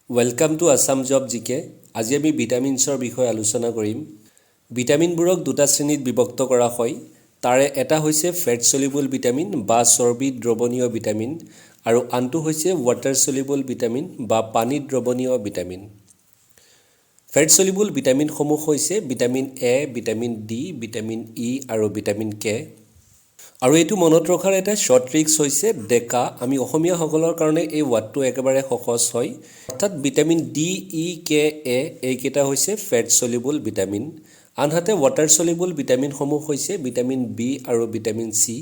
Welcome to Assam job জিকে। আজি আমি ভিটামিনছৰ বিষয়ে আলোচনা কৰিম। ভিটামিনবোৰক দুটা শ্ৰেণীত বিভক্ত কৰা হয়। তাৰে এটা হৈছে ফেট সলিউবল ভিটামিন বা চৰ্বি দ্ৰৱণীয় ভিটামিন আৰু আনটো হৈছে ৱাটাৰ সলিউবল ভিটামিন বা পানীত দ্ৰৱণীয় ভিটামিন। ফেট সলিউবল ভিটামিনসমূহ হৈছে vitamin A, vitamin D, vitamin E আৰু ভিটামিন কে। আৰু এইটো মনত ৰখাৰ এটা শৰ্ট ট্ৰিক্স হৈছে ডেকা। আমি অসমীয়াসকলৰ কাৰণে এই ৱাৰ্ডটো একেবাৰে সহজ হয়। অৰ্থাৎ ভিটামিন ডি, ই, কে, এ এইকেইটা হৈছে ফেট সলিউবল ভিটামিন। আনহাতে ৱাটাৰ সলিউবল ভিটামিনসমূহ হৈছে ভিটামিন বি আৰু ভিটামিন চি।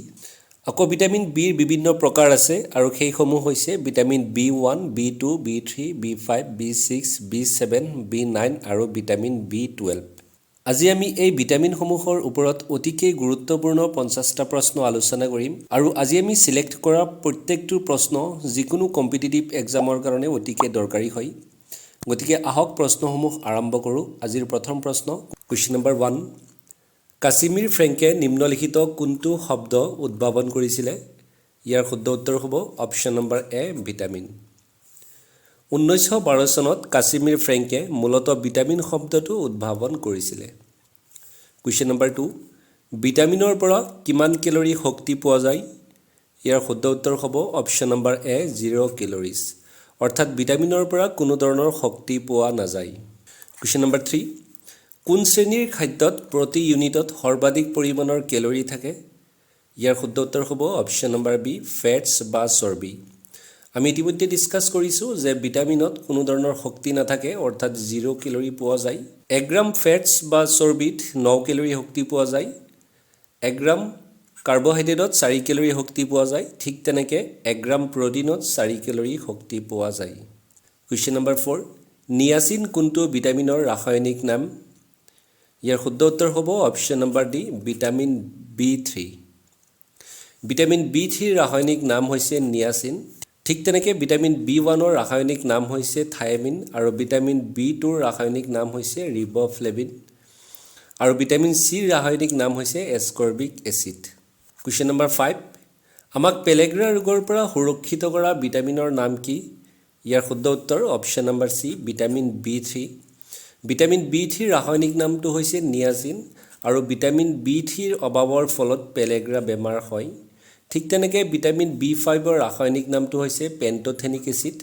আকৌ ভিটামিন বিৰ বিভিন্ন প্ৰকাৰ আছে আৰু সেইসমূহ হৈছে vitamin B1, B2, B3, B5, B6, B7, B9 আৰু ভিটামিন B12। আজি আমি এই ভিটামিনসমূহৰ ওপৰত অতিকৈ গুৰুত্বপূৰ্ণ 50টা প্ৰশ্ন আলোচনা কৰিম আৰু আজি আমি সিলেক্ট কৰা প্ৰত্যেকটো প্ৰশ্ন যিকোনো কম্পিটিটিভ এক্সামৰ কাৰণে অতিকৈ দৰকাৰী হয়। গতিকে আহক প্ৰশ্নসমূহ আৰম্ভ কৰোঁ। আজিৰ প্ৰথম প্ৰশ্ন, কুৱেশ্যন নম্বৰ 1। কাশ্মীৰ ফ্ৰেংকে নিম্নলিখিত কোনটো শব্দ উদ্ভাৱন কৰিছিলে? ইয়াৰ শুদ্ধ উত্তৰ হ'ব অপশ্যন নম্বৰ এ, ভিটামিন। 1912 চনত কাশ্মীৰ ফ্ৰেংকে মূলতঃ ভিটামিন শব্দটো উদ্ভাৱন কৰিছিলে। Question number 2। ভিটামিনৰ পৰা কিমান কেলৰি শক্তি পোৱা যায়? ইয়াৰ শুদ্ধ উত্তৰ হ'ব অপশ্যন নম্বৰ এ, 0 কেলৰিজ। অৰ্থাৎ ভিটামিনৰ পৰা কোনো ধৰণৰ শক্তি পোৱা নাযায়। Question number 3। কোন শ্ৰেণীৰ খাদ্যত প্ৰতি ইউনিটত সৰ্বাধিক পৰিমাণৰ কেলৰি থাকে? ইয়াৰ শুদ্ধ উত্তৰ হ'ব অপশ্যন নম্বৰ বি, ফেটছ বা চৰ্বি। আমি ইতিমধ্যে ডিছকাছ কৰিছোঁ যে ভিটামিনত কোনো ধৰণৰ শক্তি নাথাকে, অৰ্থাৎ 0 কেলৰি পোৱা যায়। 1 গ্ৰাম ফেটছ বা চৰ্বিত 9 কেলৰি শক্তি পোৱা যায়। 1 গ্ৰাম কাৰ্বহাইড্ৰেটত 4 কেলৰি শক্তি পোৱা যায়। ঠিক তেনেকৈ 1 গ্ৰাম প্ৰটিনত 4 কেলৰি শক্তি পোৱা যায়। Question number 4। নিয়াচিন কোনটো ভিটামিনৰ ৰাসায়নিক নাম? ইয়াৰ শুদ্ধ উত্তৰ হ'ব option number D, vitamin B3। Vitamin B3ৰ ৰাসায়নিক নাম হৈছে নিয়াচিন। ঠিক তেনেকৈ ভিটামিন B1ৰ ৰাসায়নিক নাম হৈছে থায়ামিন আৰু ভিটামিন B2ৰ ৰাসায়নিক নাম হৈছে ৰিব'ফ্লেভিন আৰু ভিটামিন চিৰ ৰাসায়নিক নাম হৈছে এস্কৰ্বিক এচিড। Question number 5। আমাক পেলেগ্ৰা ৰোগৰ পৰা সুৰক্ষিত কৰা ভিটামিনৰ নাম কি? ইয়াৰ শুদ্ধ উত্তৰ option number C, vitamin B3। Vitamin B3ৰ ৰাসায়নিক নামটো হৈছে নিয়াচিন আৰু ভিটামিন B3ৰ অভাৱৰ ফলত পেলেগ্ৰা বেমাৰ হয়। ঠিক তেনেকৈ ভিটামিন B5ৰ ৰাসায়নিক নামটো হৈছে পেণ্টোথেনিক এচিড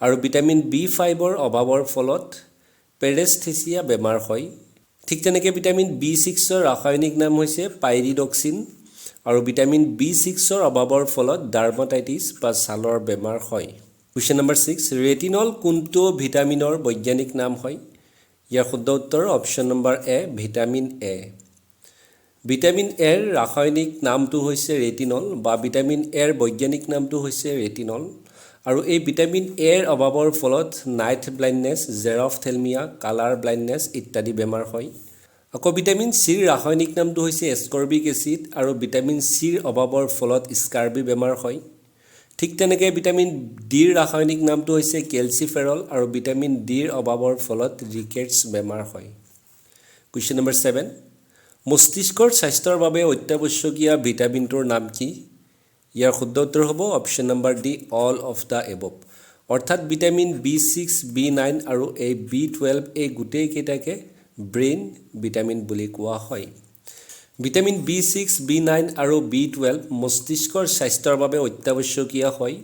আৰু ভিটামিন B5ৰ অভাৱৰ ফলত পেৰেস্থেচিয়া বেমাৰ হয়। ঠিক তেনেকৈ ভিটামিন B6ৰ ৰাসায়নিক নাম হৈছে পাইৰিডক্সিন আৰু ভিটামিন B6ৰ অভাৱৰ ফলত ডাৰ্মাটাইটিছ বা ছালৰ বেমাৰ হয়। Question number 6। ৰেটিনল কোনটো ভিটামিনৰ বৈজ্ঞানিক নাম হয়? ইয়াৰ শুদ্ধ উত্তৰ option number A, vitamin A. Vitamin এৰ ৰাসায়নিক নামটো হৈছে ৰেটিনল বা ভিটামিন এৰ বৈজ্ঞানিক নামটো হৈছে ৰেটিনল আৰু এই ভিটামিন এৰ অভাৱৰ ফলত নাইট ব্লাইণ্ডনেছ, জেৰফথেলমিয়া, কালাৰ ব্লাইণ্ডনেছ ইত্যাদি বেমাৰ হয়। আকৌ ভিটামিন চিৰ ৰাসায়নিক নামটো হৈছে এস্কৰ্বিক এচিড আৰু ভিটামিন চিৰ অভাৱৰ ফলত স্কাৰ্বি বেমাৰ হয়। ঠিক তেনেকৈ ভিটামিন ডিৰ ৰাসায়নিক নামটো হৈছে কেলচিফেৰল আৰু ভিটামিন ডিৰ অভাৱৰ ফলত ৰিকেটছ বেমাৰ হয়। Question number 7। মস্তিষ্কৰ স্বাস্থ্যৰ বাবে অত্যাৱশ্যকীয় ভিটামিনটোৰ নাম কি? ইয়াৰ শুদ্ধ উত্তৰ হ'ব option number D, all of the above. অৰ্থাৎ ভিটামিন B6, B9 আৰু এই B12 এই গোটেইকেইটাকে ব্ৰেইন ভিটামিন বুলি কোৱা হয়। ভিটামিন B6, B9 আৰু B12 মস্তিষ্কৰ স্বাস্থ্যৰ বাবে অত্যাৱশ্যকীয় হয়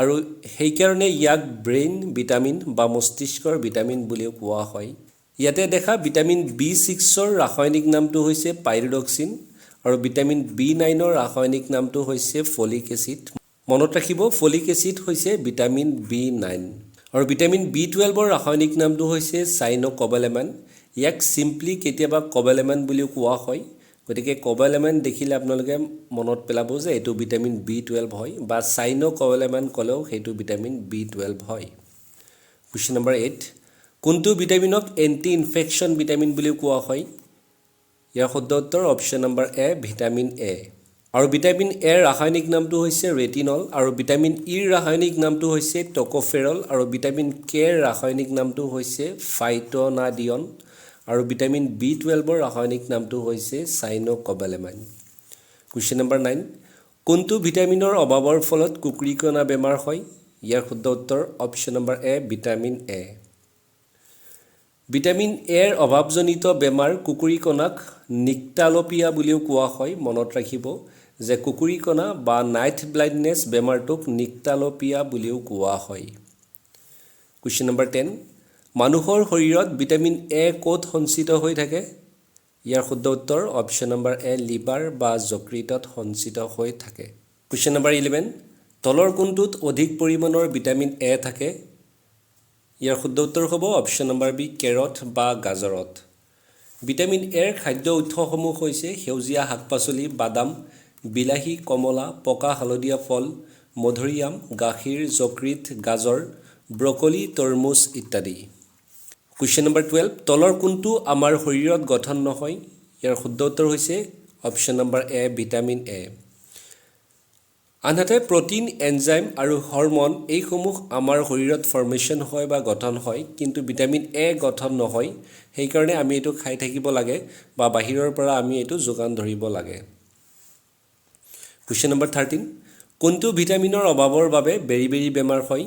আৰু সেইকাৰণে ইয়াক ব্ৰেইন ভিটামিন বা মস্তিষ্কৰ ভিটামিন বুলিও কোৱা হয়। ইয়াতে দেখা ভিটামিন B6ৰ ৰাসায়নিক নামটো হৈছে পাইৰিডক্সিন আৰু ভিটামিন B9ৰ ৰাসায়নিক নামটো হৈছে ফলিক এচিড। মনত ৰাখিব, ফলিক এচিড হৈছে ভিটামিন B9 আৰু ভিটামিন B12ৰ ৰাসায়নিক নামটো হৈছে চাইন'ক'বালেমান। ইয়াক চিম্পলি কেতিয়াবা কবালেমান বুলিও কোৱা হয়। গতিকে কবালেমান দেখিলে আপোনালোকে মনত পেলাব যে এইটো ভিটামিন B12 হয় বা চাইন'কবালেমান ক'লেও সেইটো ভিটামিন B12 হয়। Question number 8। কোনটো ভিটামিনক এণ্টি ইনফেকশ্যন ভিটামিন বুলিও কোৱা হয়? ইয়াৰ শুদ্ধ উত্তৰ option number A, vitamin A. আৰু ভিটামিন এৰ ৰাসায়নিক নামটো হৈছে ৰেটিনল আৰু ভিটামিন ইৰ ৰাসায়নিক নামটো হৈছে টক'ফেৰল আৰু ভিটামিন কেৰ ৰাসায়নিক নামটো হৈছে ফাইট'নাডিয়ন আৰু ভিটামিন B12ৰ ৰাসায়নিক নামটো হৈছে চাইন'কবালেমান। Question number 9। কোনটো ভিটামিনৰ অভাৱৰ ফলত কুকুৰিকণা বেমাৰ হয়? ইয়াৰ শুদ্ধ উত্তৰ option number A vitamin A vitamin এৰ অভাৱজনিত বেমাৰ কুকুৰীকণাক নিক্টালপিয়া বুলিও কোৱা হয় মনত ৰাখিব যে কুকুৰীকণা বা নাইট ব্লাইণ্ডনেছ বেমাৰটোক নিক্টালপিয়া বুলিও কোৱা হয় কুৱেশ্যন নম্বৰ 10 মানুহৰ শৰীৰত ভিটামিন এ ক'ত সঞ্চিত হৈ থাকে ইয়াৰ শুদ্ধ উত্তৰ অপশ্যন নম্বৰ এ লিভাৰ বা যকৃতত সঞ্চিত হৈ থাকে কুৱেশ্যন নম্বৰ 11 তলৰ কোনটোত অধিক পৰিমাণৰ ভিটামিন এ থাকে ইয়াৰ শুদ্ধ উত্তৰ হ'ব অপশ্যন নম্বৰ বি কেৰট বা গাজৰত ভিটামিন এৰ খাদ্য উৎসসমূহ হৈছে সেউজীয়া শাক-পাচলি বাদাম বিলাহী কমলা পকা হালধীয়া ফল মধুৰিআম গাখীৰ যকৃত গাজৰ ব্ৰকলি তৰমুজ ইত্যাদি কুৱেশ্যন নম্বৰ 12 তলৰ কোনটো আমাৰ শৰীৰত গঠন নহয় ইয়াৰ শুদ্ধ উত্তৰ হৈছে option number A vitamin A আনহাতে প্ৰটিন এনজাইম আৰু হৰমন এইসমূহ আমাৰ শৰীৰত ফৰ্মেশ্যন হয় বা গঠন হয় কিন্তু ভিটামিন এ গঠন নহয় সেইকাৰণে আমি এইটো খাই থাকিব লাগে বা বাহিৰৰ পৰা আমি এইটো যোগান ধৰিব লাগে কুৱেশ্যন নম্বৰ 13 কোনটো ভিটামিনৰ অভাৱৰ বাবে বেৰি বেমাৰ হয়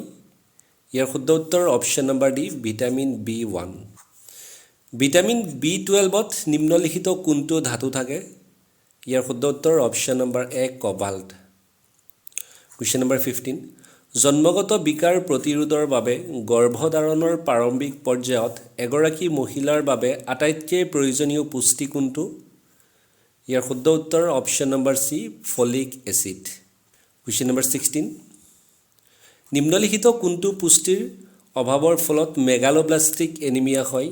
ইয়াৰ শুদ্ধ উত্তৰ option number D vitamin B1 vitamin B12ত নিম্নলিখিত কোনটো ধাতু থাকে ইয়াৰ শুদ্ধ উত্তৰ option number A cobalt question number 15 জন্মগত বিকাৰ প্ৰতিৰোধৰ বাবে গৰ্ভধাৰণৰ প্ৰাৰম্ভিক পৰ্যায়ত এগৰাকী মহিলাৰ বাবে আটাইতকৈ প্ৰয়োজনীয় পুষ্টি কোনটো ইয়াৰ শুদ্ধ উত্তৰ অপশ্যন নম্বৰ সি ফলিক এচিড কুৱেশ্যন নম্বৰ 16 নিম্নলিখিত কোনটো পুষ্টিৰ অভাৱৰ ফলত মেগালোব্লাষ্টিক এনিমিয়া হয়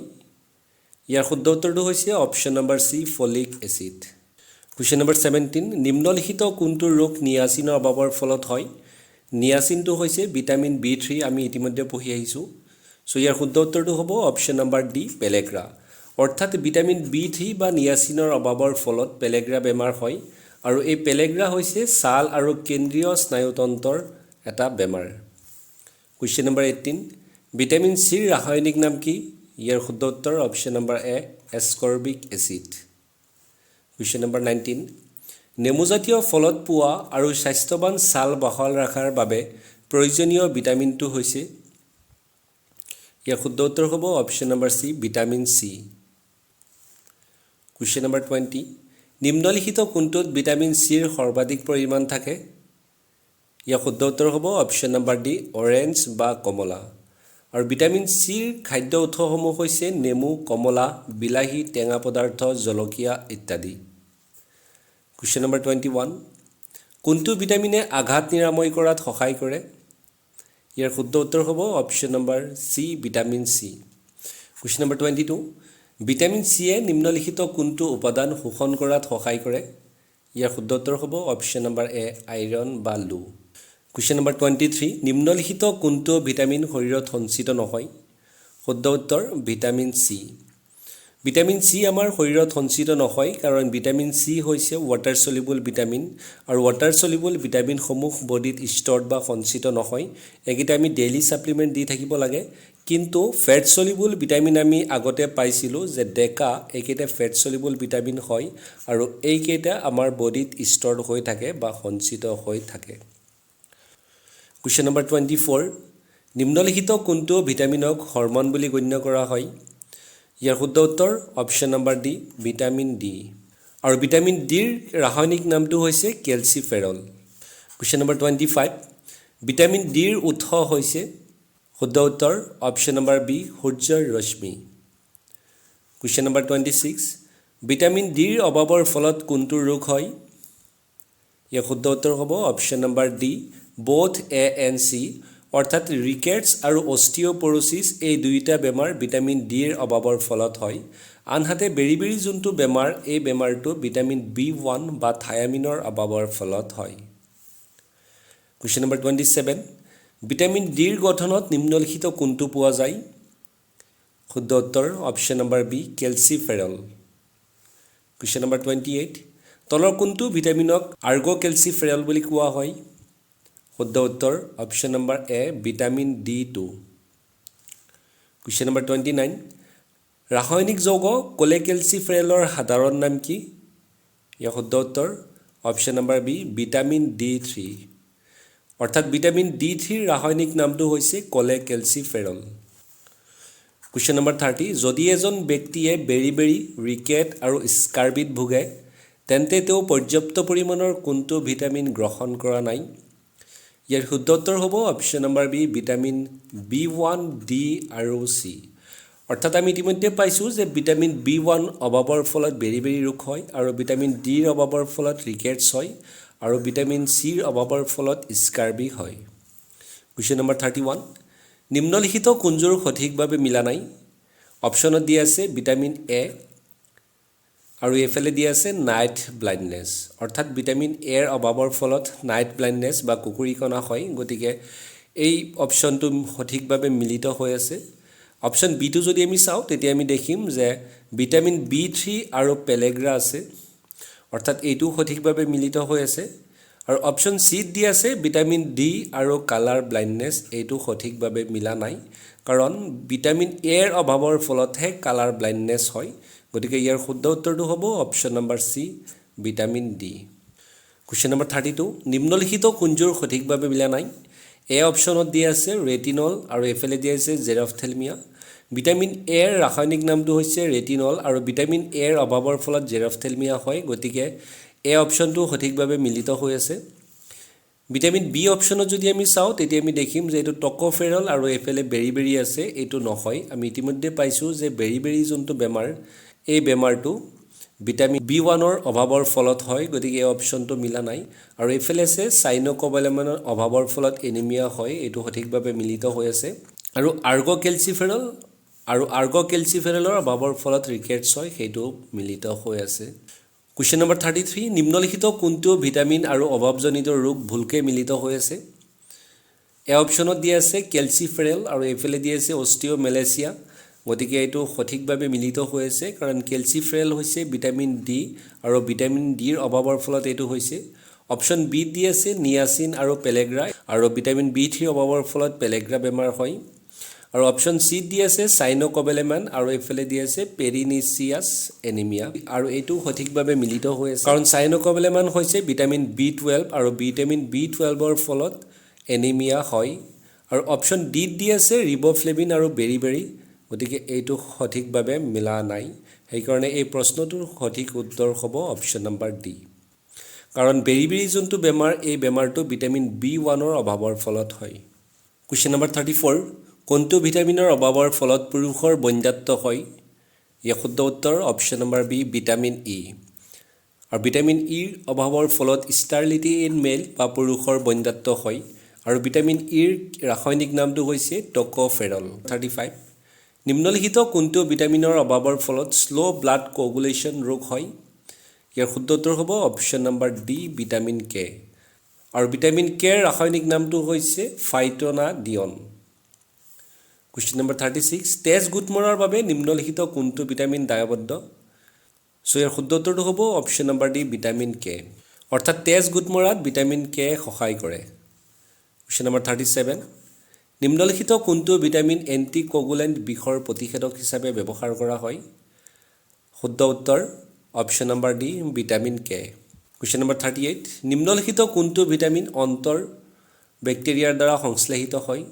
ইয়াৰ শুদ্ধ উত্তৰটো হৈছে অপশ্যন নম্বৰ সি ফলিক এচিড কুৱেশ্যন নম্বৰ 17 নিম্নলিখিত কোনটো ৰোগ নিয়াচিনৰ অভাৱৰ ফলত হয় নিয়াচিনটো হৈছে ভিটামিন B3 আমি ইতিমধ্যে পঢ়ি আহিছোঁ সো ইয়াৰ শুদ্ধ উত্তৰটো হ'ব অপশ্যন নম্বৰ ডি পেলেগ্ৰা অৰ্থাৎ ভিটামিন B3 বা নিয়াচিনৰ অভাৱৰ ফলত পেলেগ্ৰা বেমাৰ হয় আৰু এই পেলেগ্ৰা হৈছে ছাল আৰু কেন্দ্ৰীয় স্নায়ুতন্ত্ৰৰ এটা বেমাৰ কুৱেশ্যন নম্বৰ 18 ভিটামিন চিৰ ৰাসায়নিক নাম কি ইয়াৰ শুদ্ধ উত্তৰ অপশ্যন নম্বৰ এ এস্কৰ্বিক এচিড কুৱেশ্যন নম্বৰ 19 নেমুজাতীয় ফলত পোৱা আৰু স্বাস্থ্যৱান ছাল বহাল ৰখাৰ বাবে প্ৰয়োজনীয় ভিটামিনটো হৈছে ইয়াৰ শুদ্ধ উত্তৰ হ'ব option number C vitamin C question number 20 নিম্নলিখিত কোনটোত ভিটামিন চিৰ সৰ্বাধিক পৰিমাণ থাকে ইয়াৰ শুদ্ধ উত্তৰ হ'ব অপশ্যন নম্বৰ ডি অৰেঞ্জ বা কমলা আৰু ভিটামিন চিৰ খাদ্য উৎসসমূহ হৈছে নেমু কমলা বিলাহী টেঙা পদাৰ্থ জলকীয়া ইত্যাদি কুৱেশ্যন নম্বৰ 21 কোনটো ভিটামিনে আঘাত নিৰাময় কৰাত সহায় কৰে ইয়াৰ শুদ্ধ উত্তৰ হ'ব option number C vitamin C question number 22 vitamin চিয়ে নিম্নলিখিত কোনটো উপাদান শোষণ কৰাত সহায় কৰে ইয়াৰ শুদ্ধ উত্তৰ হ'ব অপশ্যন নম্বৰ এ আইৰণ বা লু কুৱেশ্যন নম্বৰ 23 নিম্নলিখিত কোনটো ভিটামিন শৰীৰত সঞ্চিত নহয় শুদ্ধ উত্তৰ ভিটামিন চি ভিটামিন চি আমাৰ শৰীৰত সঞ্চিত নহয় কাৰণ ভিটামিন চি হৈছে ৱাটাৰ সলিউবল ভিটামিন আৰু ৱাটাৰ সলিউবল ভিটামিনসমূহ বডিত ষ্ট'ৰ্ড বা সঞ্চিত নহয় এইকেইটা আমি ডেইলি সাপ্লিমেণ্ট দি থাকিব লাগে কিন্তু ফেট সলিউবল ভিটামিন আমি আগতে পাইছিলোঁ যে ডেকা এইকেইটা ফেট সলিউবল ভিটামিন হয় আৰু এইকেইটা আমাৰ বডিত ষ্ট'ৰ্ড হৈ থাকে বা সঞ্চিত হৈ থাকে কুৱেশ্যন নম্বৰ 24 নিম্নলিখিত কোনটো ভিটামিনক হৰমন বুলি গণ্য কৰা হয় ইয়াৰ শুদ্ধ উত্তৰ option number D vitamin D আৰু ভিটামিন ডিৰ ৰাসায়নিক নামটো হৈছে কেলচিফেৰল কুৱেশ্যন নম্বৰ 25 ভিটামিন ডিৰ উৎস হৈছে শুদ্ধ উত্তৰ অপশ্যন নম্বৰ বি সূৰ্যৰ ৰশ্মি কুৱেশ্যন নম্বৰ 26 ভিটামিন ডিৰ অভাৱৰ ফলত কোনটো ৰোগ হয় ইয়াৰ শুদ্ধ উত্তৰ হ'ব option number D both ANC অৰ্থাৎ ৰিকেটছ আৰু অষ্টিঅ'পৰচিছ এই দুইটা বেমাৰ ভিটামিন ডিৰ অভাৱৰ ফলত হয় আনহাতে বেৰি যোনটো বেমাৰ এই বেমাৰটো ভিটামিন B1 বা থায়ামিনৰ অভাৱৰ ফলত হয় কুৱেশ্যন নম্বৰ 27 ভিটামিন ডিৰ গঠনত নিম্নলিখিত কোনটো পোৱা যায় শুদ্ধ উত্তৰ option number B calciferol question number 28 তলৰ কোনটো ভিটামিনক আৰ্গ'কেলচিফেৰল বুলি কোৱা হয় শুদ্ধ উত্তৰ অপশ্যন নম্বৰ এ ভিটামিন D2 কুৱেশ্যন নম্বৰ 29 ৰাসায়নিক যৌগ কোলেকেলচিফেৰলৰ সাধাৰণ নাম কি ইয়াৰ শুদ্ধ উত্তৰ option number B vitamin D3 অৰ্থাৎ ভিটামিন D3 ৰাসায়নিক নামটো হৈছে কোলেকেলচিফেৰল। কুৱেশ্যন নম্বৰ 30, যদি এজন ব্যক্তিয়ে বেৰি-বেৰি, ৰিকেট আৰু স্কাৰ্বিত ভোগে তেন্তে তেওঁ পৰ্যাপ্ত পৰিমাণৰ কোনটো ভিটামিন গ্ৰহণ কৰা নাই? ইয়াৰ শুদ্ধ উত্তৰ হ'ব option number B, vitamin B1, D আৰু C। অৰ্থাৎ আমি ইতিমধ্যে পাইছোঁ যে ভিটামিন B1 অভাৱৰ ফলত বেৰি-বেৰি ৰোগ হয় আৰু ভিটামিন ডিৰ অভাৱৰ ফলত ৰিকেটছ হয় আৰু ভিটামিন চিৰ অভাৱৰ ফলত স্কাৰ্বি হয়। কুৱেশ্যন নম্বৰ 31, নিম্নলিখিত কোনযোৰ সঠিকভাৱে মিলা নাই? অপশ্যনত দিয়া আছে ভিটামিন এ আৰু এইফালে দিয়া আছে নাইট ব্লাইণ্ডনেছ। অৰ্থাৎ ভিটামিন এৰ অভাৱৰ ফলত নাইট ব্লাইণ্ডনেছ বা কুকুৰীকণা হয়, গতিকে এই অপশ্যনটো সঠিকভাৱে মিলিত হৈ আছে। অপশ্যন বিটো যদি আমি চাওঁ তেতিয়া আমি দেখিম যে ভিটামিন B3 আৰু পেলেগ্ৰা আছে, অৰ্থাৎ এইটো সঠিকভাৱে মিলিত হৈ আছে। আৰু অপশ্যন চিত দিয়া আছে ভিটামিন ডি আৰু কালাৰ ব্লাইণ্ডনেছ, এইটো সঠিকভাৱে মিলা নাই, কাৰণ ভিটামিন এৰ অভাৱৰ ফলতহে কালাৰ ব্লাইণ্ডনেছ হয়। গতিকে ইয়াৰ শুদ্ধ উত্তৰটো হ'ব option number C, vitamin D. Question number 32, নিম্নলিখিত কোনযোৰ সঠিকভাৱে মিলা নাই? এ অপশ্যনত দিয়া আছে ৰেটিনল আৰু এইফালে দিয়া আছে জেৰফথেলমিয়া। ভিটামিন এৰ ৰাসায়নিক নামটো হৈছে ৰেটিনল আৰু ভিটামিন এৰ অভাৱৰ ফলত জেৰফথেলমিয়া হয়, গতিকে এ অপশ্যনটো সঠিকভাৱে মিলিত হৈ আছে। ভিটামিন বি অপশ্যনত যদি আমি চাওঁ তেতিয়া আমি দেখিম যে এইটো টক'ফেৰল আৰু এইফালে বেৰি-বেৰি আছে, এইটো নহয়। আমি ইতিমধ্যে পাইছোঁ যে বেৰি-বেৰি যোনটো বেমাৰ, এই বেমাৰটো ভিটামিন B1ৰ অভাৱৰ ফলত হয়, গতিকে এই অপশ্যনটো মিলা নাই। আৰু এইফালে আছে চাইন'ক'বালেমানৰ অভাৱৰ ফলত এনিমিয়া হয়, এইটো সঠিকভাৱে মিলিত হৈ আছে। আৰু আৰ্গ'কেলচিফেৰলৰ অভাৱৰ ফলত ৰিকেটছ হয়, সেইটো মিলিত হৈ আছে। কুৱেশ্যন নম্বৰ 33, নিম্নলিখিত কোনটো ভিটামিন আৰু অভাৱজনিত ৰোগ ভুলকৈ মিলিত হৈ আছে? এ অপশ্যনত দিয়া আছে কেলচিফেৰল আৰু এইফালে দিয়া আছে অষ্টিঅ'মেলেচিয়া, গতিকে এইটো সঠিকভাৱে মিলিত হৈ আছে, কাৰণ কেলচিফেৰল হৈছে ভিটামিন ডি আৰু ভিটামিন ডিৰ অভাৱৰ ফলত এইটো হৈছে। অপশ্যন বিত দি আছে নিয়াচিন আৰু পেলেগ্ৰা আৰু ভিটামিন B3 অভাৱৰ ফলত পেলেগ্ৰা বেমাৰ হয়। আৰু অপশ্যন চিত দি আছে চাইন'ক'বেলেমান আৰু এইফালে দি আছে পেৰিনিচিয়াছ এনিমিয়া, আৰু এইটো সঠিকভাৱে মিলিত হৈ আছে, কাৰণ চাইন'ক'বেলেমান হৈছে ভিটামিন B12 আৰু ভিটামিন B12ৰ ফলত এনিমিয়া হয়। আৰু অপশ্যন ডিত দি আছে ৰিব'ফ্লেভিন আৰু বেৰি-বেৰি, গতিকে এইটো সঠিকভাৱে মিলা নাই। সেইকাৰণে এই প্ৰশ্নটোৰ সঠিক উত্তৰ হ'ব অপশ্যন নম্বৰ ডি, কাৰণ বেৰি-বেৰি যোনটো বেমাৰ, এই বেমাৰটো ভিটামিন B1ৰ অভাৱৰ ফলত হয়। কুৱেশ্যন নম্বৰ 34, কোনটো ভিটামিনৰ অভাৱৰ ফলত পুৰুষৰ বন্ধ্যাত্ব হয়? ইয়াৰ শুদ্ধ উত্তৰ option number B, vitamin E. আৰু ভিটামিন ইৰ অভাৱৰ ফলত ষ্টাৰিলিটি ইন মেল বা পুৰুষৰ বন্ধ্যাত্ব হয়। আৰু ভিটামিন ইৰ ৰাসায়নিক নামটো হৈছে টক'ফেৰল। 35, নিম্নলিখিত কোনটো ভিটামিনৰ অভাৱৰ ফলত শ্ল' ব্লাড কোগুলেশ্যন ৰোগ হয়? ইয়াৰ শুদ্ধ উত্তৰ হ'ব option number D, vitamin K. আৰু ভিটামিন কেৰ ৰাসায়নিক নামটো হৈছে ফাইট'নাডিয়ন। কুৱেশ্যন নম্বৰ 36, তেজ গোট মৰাৰ বাবে নিম্নলিখিত কোনটো ভিটামিন দায়বদ্ধ? চ' ইয়াৰ শুদ্ধ উত্তৰটো হ'ব option number D, vitamin K. অৰ্থাৎ তেজ গোট মৰাত ভিটামিন কে সহায় কৰে। কুৱেশ্যন নম্বৰ 37, নিম্নলিখিত কোনটো ভিটামিন এণ্টিকগুলেণ্ট বিষৰ প্ৰতিষেধক হিচাপে ব্যৱহাৰ কৰা হয়? শুদ্ধ উত্তৰ option number D, vitamin K. Question number 38, নিম্নলিখিত কোনটো ভিটামিন অন্তৰ বেক্টেৰিয়াৰ দ্বাৰা সংশ্লেষিত হয়?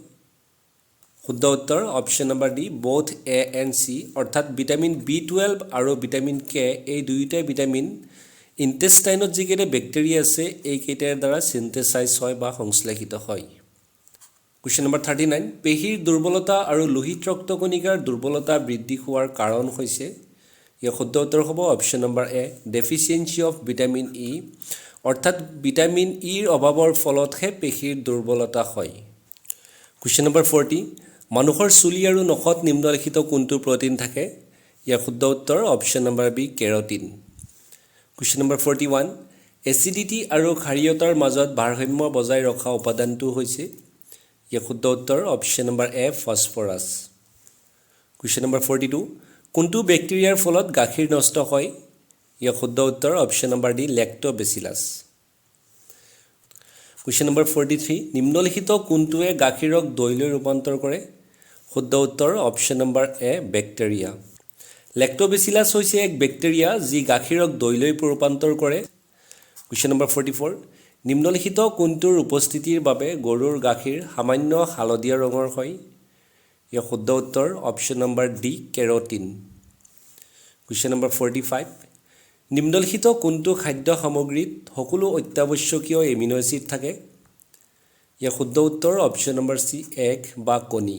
শুদ্ধ উত্তৰ option number D, both A and C. অৰ্থাৎ ভিটামিন B12 আৰু ভিটামিন কে, এই দুয়োটাই ভিটামিন ইণ্টেষ্টাইনত যিকেইটা বেক্টেৰিয়া আছে এইকেইটাৰ দ্বাৰা চিন্থেচাইজ হয় বা সংশ্লেষিত হয়। কুৱেশ্যন নম্বৰ 39, পেশীৰ দুৰ্বলতা আৰু লোহিত ৰক্তকণিকাৰ দুৰ্বলতা বৃদ্ধি হোৱাৰ কাৰণ হৈছে? ইয়াৰ শুদ্ধ উত্তৰ হ'ব option number A, deficiency of vitamin E. অৰ্থাৎ ভিটামিন ইৰ অভাৱৰ ফলতহে পেশীৰ দুৰ্বলতা হয়। কুৱেশ্যন নম্বৰ 40, মানুহৰ চুলি আৰু নখত নিম্নলিখিত কোনটো প্ৰ'টিন থাকে? ইয়াৰ শুদ্ধ উত্তৰ option number B, carotene. Question number 41, acidity আৰু ক্ষাৰীয়তাৰ মাজত ভাৰসাম্য বজাই ৰখা উপাদানটো হৈছে? ইয়াৰ শুদ্ধ উত্তৰ অপশ্যন নম্বৰ এ, ফছফৰাছ। কুৱেশ্যন নম্বৰ 42, কোনটো বেক্টেৰিয়াৰ ফলত গাখীৰ নষ্ট হয়? ইয়াৰ শুদ্ধ উত্তৰ option number D, lactobacillus. Question number 43, নিম্নলিখিত কোনটোৱে গাখীৰক দৈলৈ ৰূপান্তৰ কৰে? শুদ্ধ উত্তৰ অপশ্যন নম্বৰ এ, বেক্টেৰিয়া। লেক্ট'বেচিলাছ হৈছে এক বেক্টেৰিয়া যি গাখীৰক দৈলৈ ৰূপান্তৰ কৰে। কুৱেশ্যন নম্বৰ 44, নিম্নলিখিত কোনটোৰ উপস্থিতিৰ বাবে গৰুৰ গাখীৰ সামান্য হালধীয়া ৰঙৰ হয় ইয়াৰ শুদ্ধ উত্তৰ option number D carotene question number 45 নিম্নলিখিত কোনটো খাদ্য সামগ্ৰীত সকলো অত্যাৱশ্যকীয় এমিনো এচিড থাকে ইয়াৰ শুদ্ধ উত্তৰ অপশ্যন নম্বৰ সি এগ বা কণী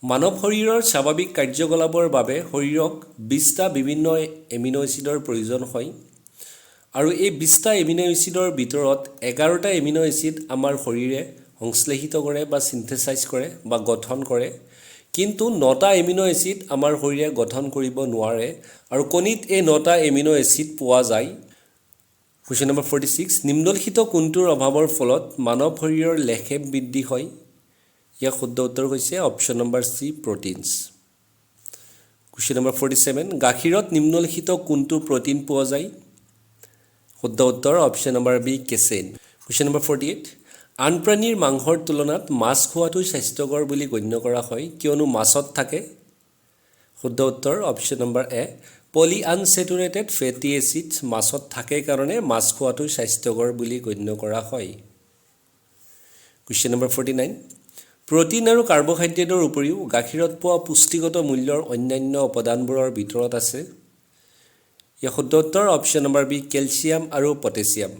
মানৱ শৰীৰৰ স্বাভাৱিক কাৰ্যকলাপৰ বাবে শৰীৰক 20টা বিভিন্ন এমিনো এচিডৰ প্ৰয়োজন হয় আৰু এই 20টা এমিনো এচিডৰ ভিতৰত 11টা এমিনো এচিড আমাৰ শৰীৰে সংশ্লেষিত কৰে বা সিনথেসাইজ কৰে বা গঠন কৰে কিন্তু 9টা এমিনো এচিড আমাৰ শৰীৰে গঠন কৰিব নোৱাৰে আৰু কণীত এই 9টা এমিনো এচিড পোৱা যায় কুৱেশ্যন নম্বৰ 46 নিম্নলিখিত কোনটোৰ অভাৱৰ ফলত মানৱ শৰীৰৰ লেখেপ বৃদ্ধি হয় ইয়াৰ শুদ্ধ উত্তৰ হৈছে option number C proteins question number 47 গাখীৰত নিম্নলিখিত কোনটো প্ৰটিন পোৱা যায় শুদ্ধ উত্তৰ option number B casein question number 48 আন প্ৰাণীৰ মাংসৰ তুলনাত মাছ খোৱাটো স্বাস্থ্যকৰ বুলি গণ্য কৰা হয় কিয়নো মাছত থাকে শুদ্ধ উত্তৰ অপশ্যন নম্বৰ এ পলি আনসেচুৰেটেড ফেটি এচিড মাছত থাকে কাৰণে মাছ খোৱাটো স্বাস্থ্যকৰ বুলি গণ্য কৰা হয় কুৱেশ্যন নম্বৰ 49 প্ৰটিন আৰু কাৰ্বহাইড্ৰেটৰ উপৰিও গাখীৰত পোৱা পুষ্টিগত মূল্যৰ অন্যান্য উপাদানবোৰৰ ভিতৰত আছে ইয়াৰ শুদ্ধ উত্তৰ অপশ্যন নম্বৰ বি কেলছিয়াম আৰু পটাছিয়াম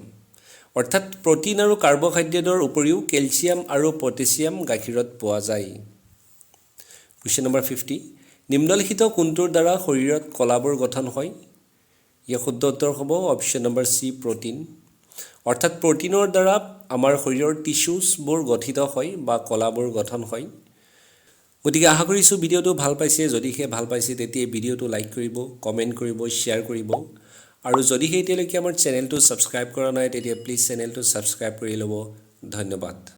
অৰ্থাৎ প্ৰটিন আৰু কাৰ্বহাইড্ৰেটৰ উপৰিও কেলছিয়াম আৰু পটাছিয়াম গাখীৰত পোৱা যায় কুৱেশ্যন নম্বৰ 50 নিম্নলিখিত কোনটোৰ দ্বাৰা শৰীৰত কলাবোৰ গঠন হয় ইয়াৰ শুদ্ধ উত্তৰ হ'ব অপশ্যন নম্বৰ সি প্ৰটিন অৰ্থাৎ প্ৰটিনৰ দ্বাৰা আমাৰ শৰীৰৰ টিস্যুজবোৰ গঠিত হয় বা কলাবোৰ গঠন হয় গতিকে আশা কৰিছোঁ ভিডিঅ'টো ভাল পাইছে যদিহে ভাল পাইছে তেতিয়া ভিডিঅ'টো লাইক কৰিব কমেণ্ট কৰিব শ্বেয়াৰ কৰিব আৰু যদিহে এতিয়ালৈকে আমাৰ চেনেলটো ছাবস্ক্ৰাইব কৰা নাই তেতিয়া প্লিজ চেনেলটো ছাবস্ক্ৰাইব কৰি ল'ব ধন্যবাদ